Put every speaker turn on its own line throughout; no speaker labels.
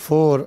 4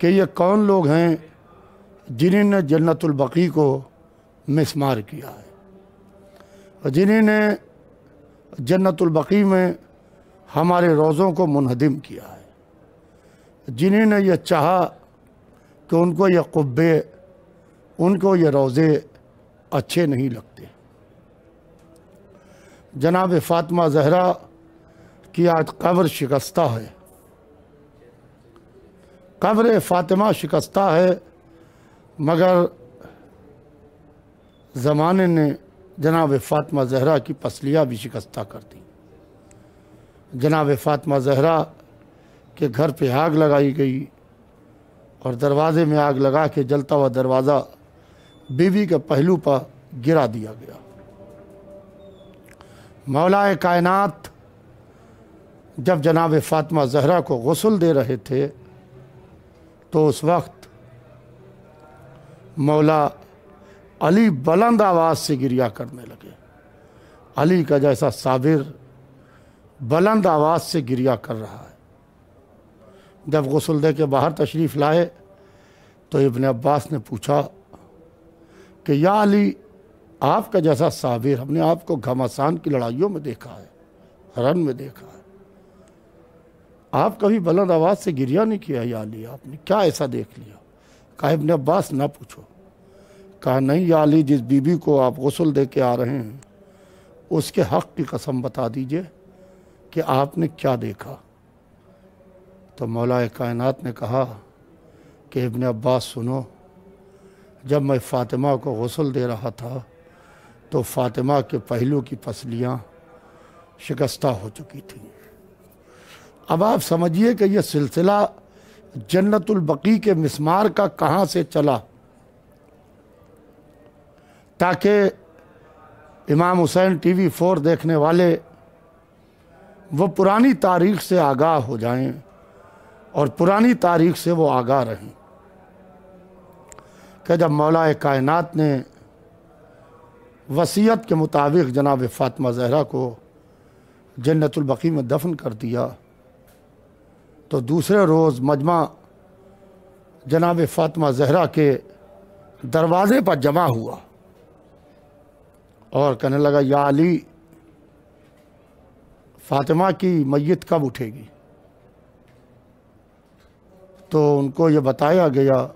کہ یہ کون لوگ ہیں جنہوں نے جنت البقیع کو مسمار کیا ہے، اور جنہوں نے جنت البقیع میں ہمارے روزوں کو منہدم کیا ہے، جنہوں نے یہ چاہا کہ ان کو یہ قبے، ان کو یہ روزے اچھے نہیں لگتے۔ جناب فاطمہ زہرا کی آج قبر شکستہ ہے، قبر فاطمہ شکستہ ہے، مگر زمانے نے جناب فاطمہ زہرا کی پسلیاں بھی شکستہ کر دی۔ جناب فاطمہ زہرا کے گھر پہ آگ لگائی گئی اور دروازے میں آگ لگا کے جلتا ہوا دروازہ بیوی کے پہلو پر گرا دیا گیا۔ مولا کائنات جب جناب فاطمہ زہرا کو غسل دے رہے تھے تو اس وقت مولا علی بلند آواز سے گریا کرنے لگے۔ علی کا جیسا صابر بلند آواز سے گریا کر رہا ہے۔ جب غسل دے کے باہر تشریف لائے تو ابن عباس نے پوچھا کہ یا علی، آپ کا جیسا صابر ہم نے آپ کو گھمسان کی لڑائیوں میں دیکھا ہے، رن میں دیکھا ہے، آپ کبھی بلند آواز سے گریا نہیں کیا یا علی، آپ نے کیا ایسا دیکھ لیا؟ کہا ابن عباس نہ پوچھو۔ کہا نہیں یا علی، جس بی بی کو آپ غسل دے کے آ رہے ہیں اس کے حق کی قسم بتا دیجئے کہ آپ نے کیا دیکھا۔ تو مولا کائنات نے کہا کہ ابن عباس سنو، جب میں فاطمہ کو غسل دے رہا تھا تو فاطمہ کے پہلو کی پسلیاں شکستہ ہو چکی تھیں۔ اب آپ سمجھیے کہ یہ سلسلہ جنت البقیع کے مسمار کا کہاں سے چلا، تاکہ امام حسین ٹی وی 4 دیکھنے والے وہ پرانی تاریخ سے آگاہ ہو جائیں اور پرانی تاریخ سے وہ آگاہ رہیں کہ جب مولا کائنات نے وصیت کے مطابق جناب فاطمہ زہرا کو جنت البقیع میں دفن کر دیا تو دوسرے روز مجمع جناب فاطمہ زہرا کے دروازے پر جمع ہوا اور کہنے لگا یا علی، فاطمہ کی میت کب اٹھے گی؟ تو ان کو یہ بتایا گیا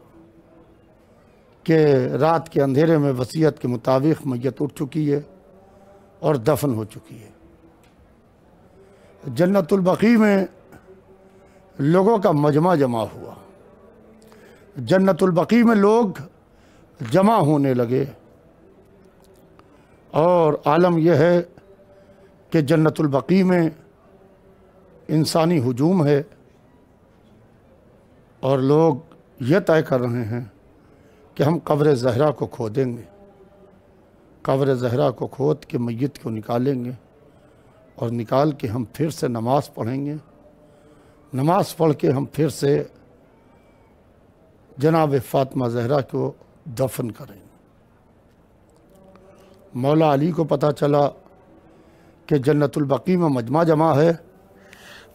کہ رات کے اندھیرے میں وصیت کے مطابق میت اٹھ چکی ہے اور دفن ہو چکی ہے۔ جنت البقیع میں لوگوں کا مجمع جمع ہوا، جنت البقیع میں لوگ جمع ہونے لگے، اور عالم یہ ہے کہ جنت البقیع میں انسانی ہجوم ہے اور لوگ یہ طے کر رہے ہیں کہ ہم قبر زہرا کو کھودیں گے، قبر زہرا کو کھود کے میت کو نکالیں گے اور نکال کے ہم پھر سے نماز پڑھیں گے، نماز پڑھ کے ہم پھر سے جناب فاطمہ زہرا کو دفن کریں گے۔ مولا علی کو پتہ چلا کہ جنت البقیع میں مجمع جمع ہے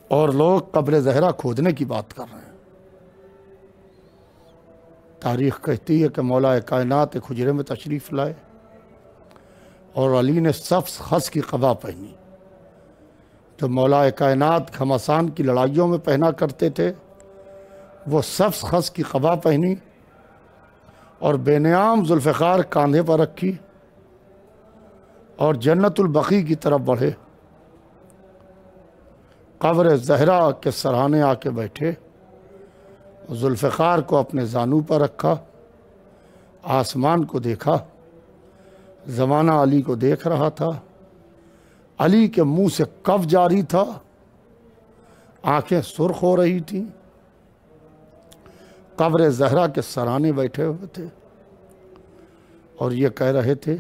اور لوگ قبر زہرا کھودنے کی بات کر رہے ہیں۔ تاریخ کہتی ہے کہ مولا کائنات ایک حجرے میں تشریف لائے اور علی نے سبز خس کی قبا پہنی جو مولا کائنات گھمسان کی لڑائیوں میں پہنا کرتے تھے، وہ سبز خس کی قبا پہنی اور بے نیام ذوالفقار کاندھے پر رکھی اور جنت البقیع کی طرف بڑھے، قبر زہرا کے سرہانے آ کے بیٹھے، ذوالفقار کو اپنے زانو پر رکھا، آسمان کو دیکھا، زمانہ علی کو دیکھ رہا تھا، علی کے منہ سے کف جاری تھا، آنکھیں سرخ ہو رہی تھیں، قبر زہرا کے سرانے بیٹھے ہوئے تھے اور یہ کہہ رہے تھے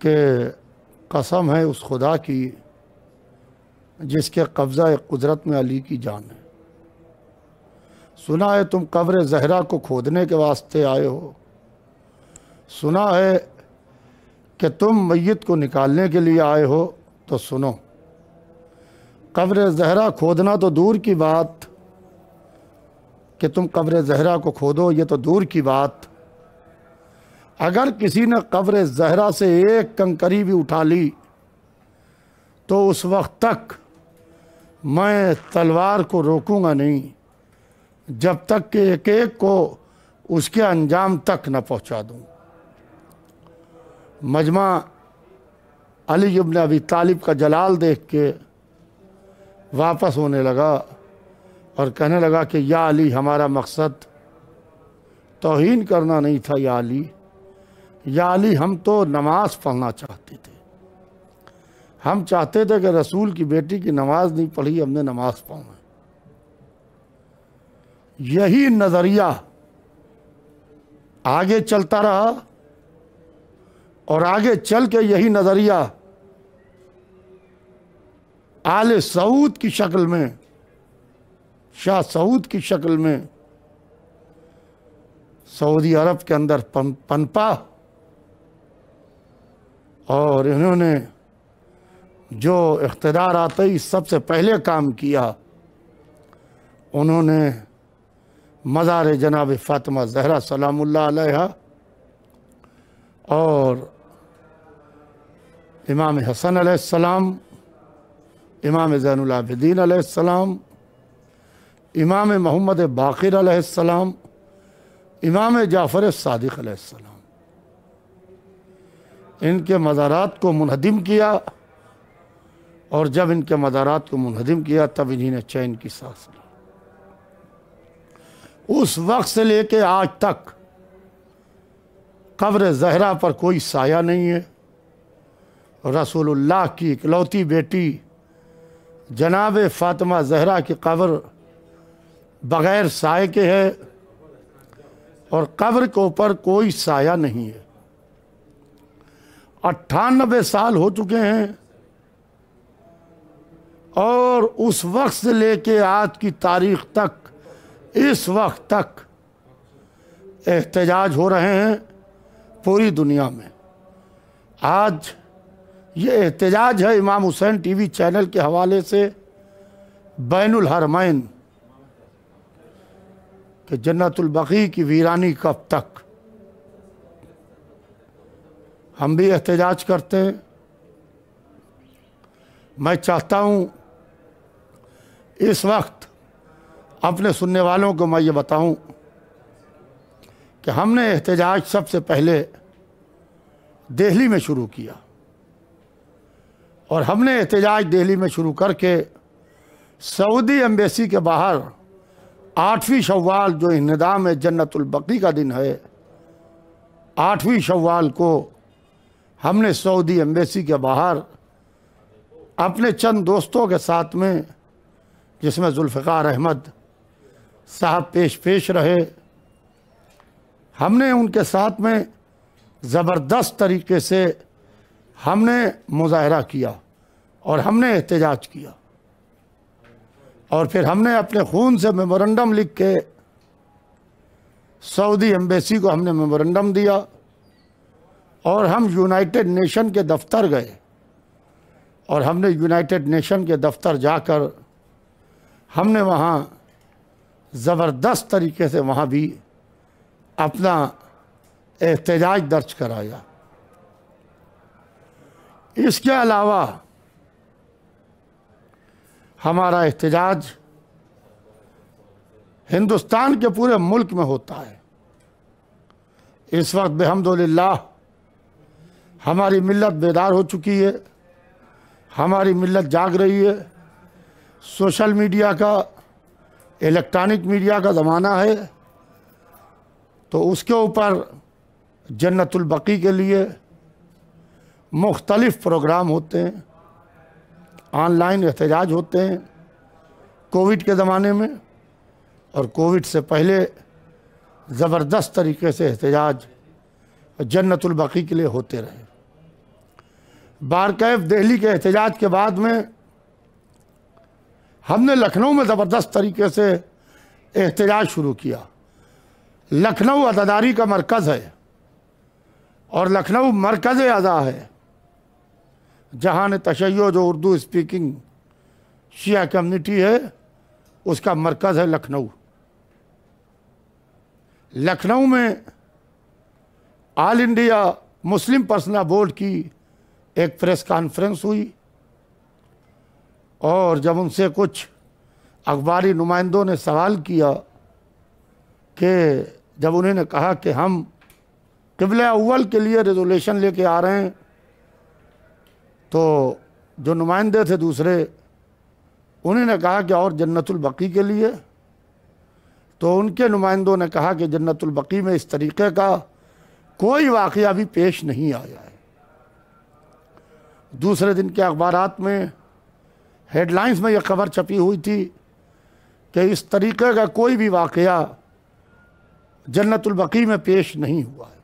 کہ قسم ہے اس خدا کی جس کے قبضہ قدرت میں علی کی جان ہے، سنا ہے تم قبر زہرا کو کھودنے کے واسطے آئے ہو، سنا ہے کہ تم میت کو نکالنے کے لیے آئے ہو، تو سنو، قبر زہرا کھودنا تو دور کی بات، کہ تم قبر زہرا کو کھودو، یہ تو دور کی بات، اگر کسی نے قبر زہرا سے ایک کنکری بھی اٹھا لی تو اس وقت تک میں تلوار کو روکوں گا نہیں جب تک کہ ایک ایک کو اس کے انجام تک نہ پہنچا دوں۔ مجمع علی ابن ابی طالب کا جلال دیکھ کے واپس ہونے لگا اور کہنے لگا کہ یا علی، ہمارا مقصد توہین کرنا نہیں تھا یا علی، یا علی ہم تو نماز پڑھنا چاہتے تھے، ہم چاہتے تھے کہ رسول کی بیٹی کی نماز نہیں پڑھی، ہم نے نماز پڑھنا۔ یہی نظریہ آگے چلتا رہا اور آگے چل کے یہی نظریہ آل سعود کی شکل میں، شاہ سعود کی شکل میں سعودی عرب کے اندر پنپا، اور انہوں نے جو اقتدار آتے ہی سب سے پہلے کام کیا، انہوں نے مزار جناب فاطمہ زہرا سلام اللہ علیہا اور امام حسن علیہ السلام، امام زین العابدین علیہ السلام، امام محمد باقر علیہ السلام، امام جعفر صادق علیہ السلام، ان کے مزارات کو منہدم کیا، اور جب ان کے مزارات کو منہدم کیا تب انہی نے چین کی سانس لی۔ اس وقت سے لے کے آج تک قبر زہرا پر کوئی سایہ نہیں ہے۔ رسول اللہ کی اکلوتی بیٹی جناب فاطمہ زہرا کی قبر بغیر سائے کے ہے، اور قبر کے اوپر کوئی سایہ نہیں ہے۔ 98 سال ہو چکے ہیں، اور اس وقت سے لے کے آج کی تاریخ تک، اس وقت تک احتجاج ہو رہے ہیں پوری دنیا میں۔ آج یہ احتجاج ہے امام حسین ٹی وی چینل کے حوالے سے بین الحرمین کہ جنت البقیع کی ویرانی کب تک۔ ہم بھی احتجاج کرتے ہیں۔ میں چاہتا ہوں اس وقت اپنے سننے والوں کو میں یہ بتاؤں کہ ہم نے احتجاج سب سے پہلے دہلی میں شروع کیا، اور ہم نے احتجاج دہلی میں شروع کر کے سعودی ایمبیسی کے باہر 8ویں شوال جو انہدام جنت البقیع کا دن ہے، 8ویں شوال کو ہم نے سعودی ایمبیسی کے باہر اپنے چند دوستوں کے ساتھ میں، جس میں ذوالفقار احمد صاحب پیش رہے، ہم نے ان کے ساتھ میں زبردست طریقے سے ہم نے مظاہرہ کیا اور ہم نے احتجاج کیا، اور پھر ہم نے اپنے خون سے میمورنڈم لکھ کے سعودی ایمبیسی کو ہم نے میمورنڈم دیا، اور ہم یونائٹڈ نیشن کے دفتر گئے، اور ہم نے یونائٹڈ نیشن کے دفتر جا کر ہم نے وہاں زبردست طریقے سے وہاں بھی اپنا احتجاج درج کرایا۔ اس کے علاوہ ہمارا احتجاج ہندوستان کے پورے ملک میں ہوتا ہے۔ اس وقت بحمدللہ ہماری ملت بیدار ہو چکی ہے، ہماری ملت جاگ رہی ہے۔ سوشل میڈیا کا، الیکٹرانک میڈیا کا زمانہ ہے، تو اس کے اوپر جنت البقیع کے لیے مختلف پروگرام ہوتے ہیں، آن لائن احتجاج ہوتے ہیں کووڈ کے زمانے میں، اور کووڈ سے پہلے زبردست طریقے سے احتجاج جنت البقیع کے لیے ہوتے رہے۔ بارکیف دہلی کے احتجاج کے بعد میں ہم نے لکھنؤ میں زبردست طریقے سے احتجاج شروع کیا۔ لکھنؤ عزاداری کا مرکز ہے، اور لکھنؤ مرکز عزا ہے۔ جہان تشیع جو اردو اسپیکنگ شیعہ کمیونٹی ہے، اس کا مرکز ہے لکھنؤ۔ لکھنؤ میں آل انڈیا مسلم پرسنل بورڈ کی ایک پریس کانفرنس ہوئی، اور جب ان سے کچھ اخباری نمائندوں نے سوال کیا کہ جب انہوں نے کہا کہ ہم قبلہ اول کے لیے ریزولیشن لے کے آ رہے ہیں، تو جو نمائندے تھے دوسرے انہوں نے کہا کہ اور جنت البقیع کے لیے، تو ان کے نمائندوں نے کہا کہ جنت البقیع میں اس طریقے کا کوئی واقعہ بھی پیش نہیں آیا ہے۔ دوسرے دن کے اخبارات میں ہیڈ لائنز میں یہ خبر چھپی ہوئی تھی کہ اس طریقے کا کوئی بھی واقعہ جنت البقیع میں پیش نہیں ہوا ہے۔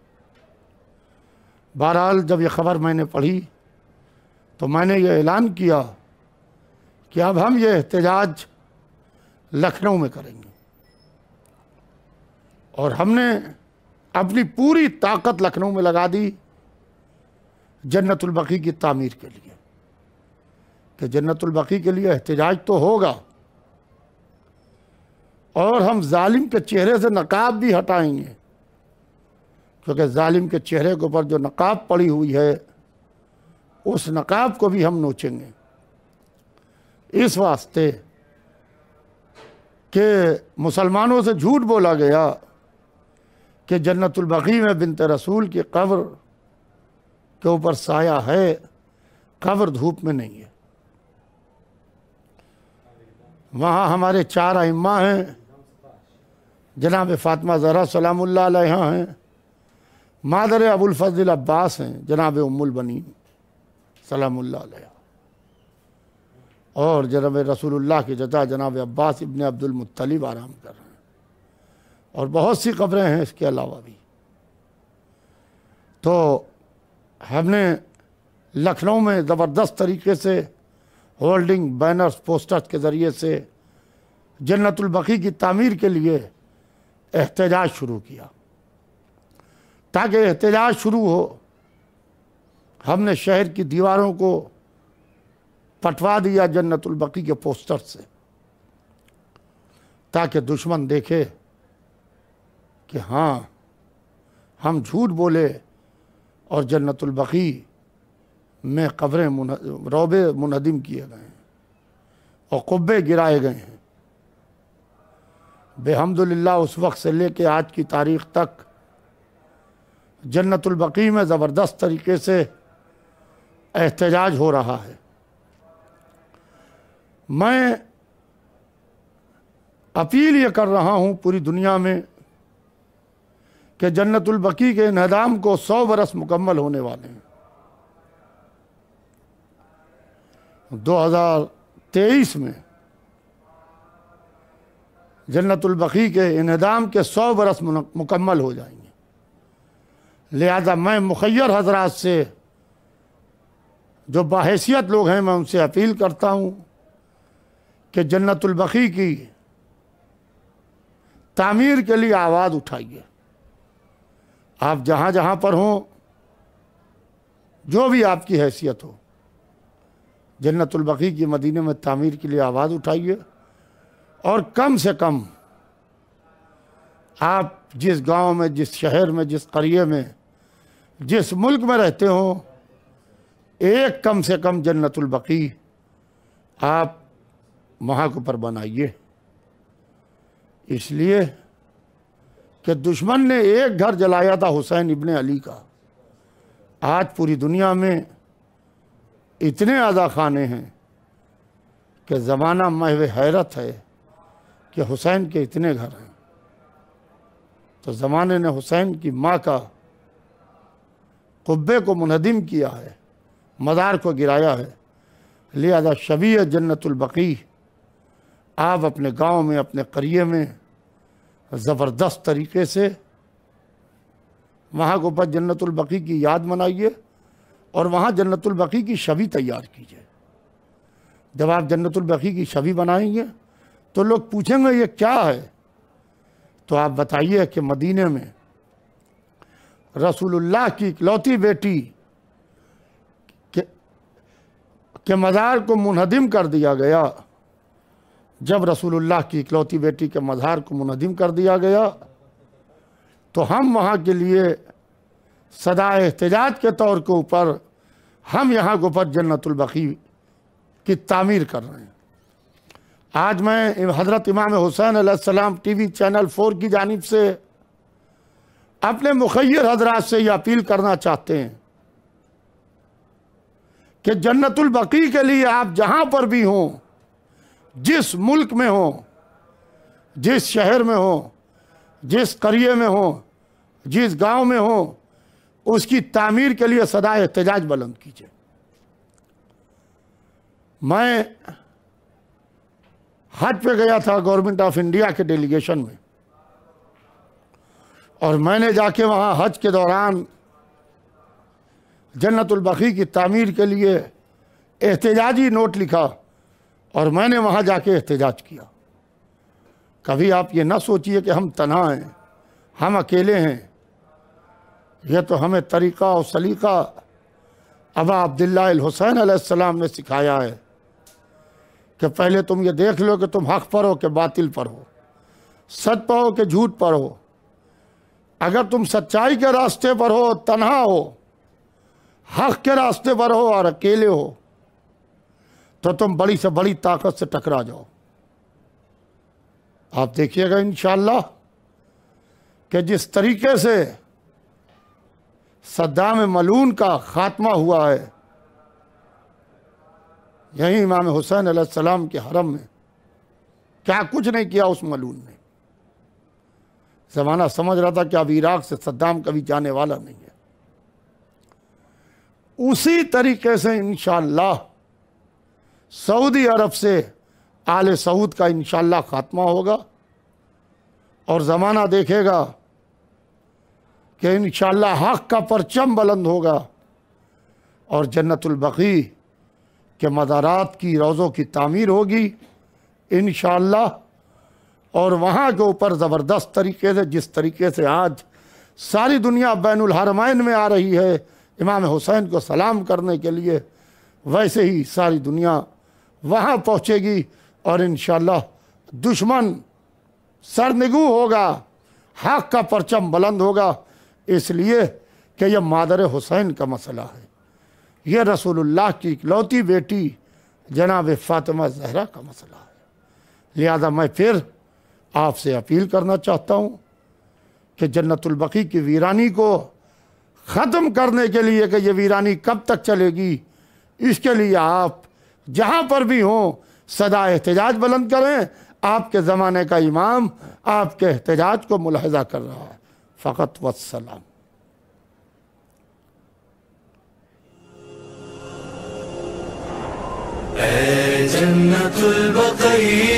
بہرحال جب یہ خبر میں نے پڑھی تو میں نے یہ اعلان کیا کہ اب ہم یہ احتجاج لکھنؤ میں کریں گے، اور ہم نے اپنی پوری طاقت لکھنؤ میں لگا دی جنت البقیع کی تعمیر کے لیے، کہ جنت البقیع کے لیے احتجاج تو ہوگا، اور ہم ظالم کے چہرے سے نقاب بھی ہٹائیں گے، کیونکہ ظالم کے چہرے کے اوپر جو نقاب پڑی ہوئی ہے اس نقاب کو بھی ہم نوچیں گے، اس واسطے کہ مسلمانوں سے جھوٹ بولا گیا کہ جنت البقیع میں بنت رسول کی قبر کے اوپر سایہ ہے، قبر دھوپ میں نہیں ہے۔ وہاں ہمارے 4 ائمہ ہیں، جناب فاطمہ زہرا سلام اللہ علیہا ہیں، مادر ابو الفضل عباس ہیں، جناب ام البنین سلام اللہ علیہا، اور جناب رسول اللہ کی جزا جناب عباس ابن عبد المطلب آرام کر رہے ہیں، اور بہت سی قبریں ہیں اس کے علاوہ بھی۔ تو ہم نے لکھنؤ میں زبردست طریقے سے ہولڈنگ، بینرز، پوسٹرز کے ذریعے سے جنت البقیع کی تعمیر کے لیے احتجاج شروع کیا۔ تاکہ احتجاج شروع ہو، ہم نے شہر کی دیواروں کو پٹوا دیا جنت البقیع کے پوسٹر سے، تاکہ دشمن دیکھے کہ ہاں ہم جھوٹ بولے اور جنت البقیع میں قبریں روبے منہدم کیے گئے ہیں اور قبے گرائے گئے ہیں۔ بحمدللہ اس وقت سے لے کے آج کی تاریخ تک جنت البقیع میں زبردست طریقے سے احتجاج ہو رہا ہے۔ میں اپیل یہ کر رہا ہوں پوری دنیا میں کہ جنت البقیع کے انہدام کو 100 برس مکمل ہونے والے ہیں۔ 2023 میں جنت البقیع کے انہدام کے 100 برس مکمل ہو جائیں گے، لہذا میں مخیر حضرات سے جو باحیثیت لوگ ہیں میں ان سے اپیل کرتا ہوں کہ جنت البقیع کی تعمیر کے لیے آواز اٹھائیے۔ آپ جہاں جہاں پر ہوں، جو بھی آپ کی حیثیت ہو، جنت البقیع کی مدینے میں تعمیر کے لیے آواز اٹھائیے، اور کم سے کم آپ جس گاؤں میں، جس شہر میں، جس قریے میں، جس ملک میں رہتے ہوں، ایک کم سے کم جنت البقیع آپ وہاں کے اوپر بنائیے، اس لیے کہ دشمن نے ایک گھر جلایا تھا حسین ابن علی کا، آج پوری دنیا میں اتنے عزا خانے ہیں کہ زمانہ محو حیرت ہے کہ حسین کے اتنے گھر ہیں۔ تو زمانے نے حسین کی ماں کا قبے کو منہدم کیا ہے، مزار کو گرایا ہے، لہذا شبیہ جنت البقیع آپ اپنے گاؤں میں، اپنے قریے میں زبردست طریقے سے وہاں کے اوپر جنت البقیع کی یاد منائیے، اور وہاں جنت البقیع کی شبی تیار کیجیے۔ جب آپ جنت البقیع کی شبی بنائیں گے تو لوگ پوچھیں گے یہ کیا ہے، تو آپ بتائیے کہ مدینے میں رسول اللہ کی اکلوتی بیٹی کے مزار کو منہدم کر دیا گیا۔ جب رسول اللہ کی اکلوتی بیٹی کے مزار کو منہدم کر دیا گیا تو ہم وہاں کے لیے صدا احتجاج کے طور کے اوپر ہم یہاں کے اوپر جنت البقیع کی تعمیر کر رہے ہیں۔ آج میں حضرت امام حسین علیہ السلام ٹی وی چینل 4 کی جانب سے اپنے مخیر حضرات سے یہ اپیل کرنا چاہتے ہیں کہ جنت البقیع کے لیے آپ جہاں پر بھی ہوں، جس ملک میں ہوں، جس شہر میں ہوں، جس قریے میں ہوں، جس گاؤں میں ہوں، اس کی تعمیر کے لیے صدا احتجاج بلند کیجیے۔ میں حج پہ گیا تھا گورنمنٹ آف انڈیا کے ڈیلیگیشن میں، اور میں نے جا کے وہاں حج کے دوران جنت البقیع کی تعمیر کے لیے احتجاجی نوٹ لکھا، اور میں نے وہاں جا کے احتجاج کیا۔ کبھی آپ یہ نہ سوچئے کہ ہم تنہا ہیں، ہم اکیلے ہیں۔ یہ تو ہمیں طریقہ اور سلیقہ ابا عبداللہ الحسین علیہ السلام نے سکھایا ہے کہ پہلے تم یہ دیکھ لو کہ تم حق پر ہو کہ باطل پر ہو، سچ پر ہو کہ جھوٹ پر ہو۔ اگر تم سچائی کے راستے پر ہو، تنہا ہو، حق کے راستے پر ہو اور اکیلے ہو، تو تم بڑی سے بڑی طاقت سے ٹکرا جاؤ۔ آپ دیکھیے گا انشاءاللہ کہ جس طریقے سے صدام ملعون کا خاتمہ ہوا ہے، یہی امام حسین علیہ السلام کے حرم میں کیا کچھ نہیں کیا اس ملعون نے۔ زمانہ سمجھ رہا تھا کہ اب عراق سے صدام کبھی جانے والا نہیں ہے۔ اسی طریقے سے انشاءاللہ سعودی عرب سے آل سعود کا انشاءاللہ خاتمہ ہوگا، اور زمانہ دیکھے گا کہ انشاءاللہ حق کا پرچم بلند ہوگا، اور جنت البقیع کے مزارات کی روضوں کی تعمیر ہوگی انشاءاللہ، اور وہاں کے اوپر زبردست طریقے سے، جس طریقے سے آج ساری دنیا بین الحرمین میں آ رہی ہے امام حسین کو سلام کرنے کے لیے، ویسے ہی ساری دنیا وہاں پہنچے گی، اور انشاءاللہ دشمن سرنگو ہوگا، حق کا پرچم بلند ہوگا، اس لیے کہ یہ مادر حسین کا مسئلہ ہے، یہ رسول اللہ کی اکلوتی بیٹی جناب فاطمہ زہرا کا مسئلہ ہے۔ لہذا میں پھر آپ سے اپیل کرنا چاہتا ہوں کہ جنت البقیع کی ویرانی کو ختم کرنے کے لیے، کہ یہ ویرانی کب تک چلے گی، اس کے لیے آپ جہاں پر بھی ہوں صدا احتجاج بلند کریں۔ آپ کے زمانے کا امام آپ کے احتجاج کو ملاحظہ کر رہا ہے۔ فقط والسلام۔
اے جنت البقیع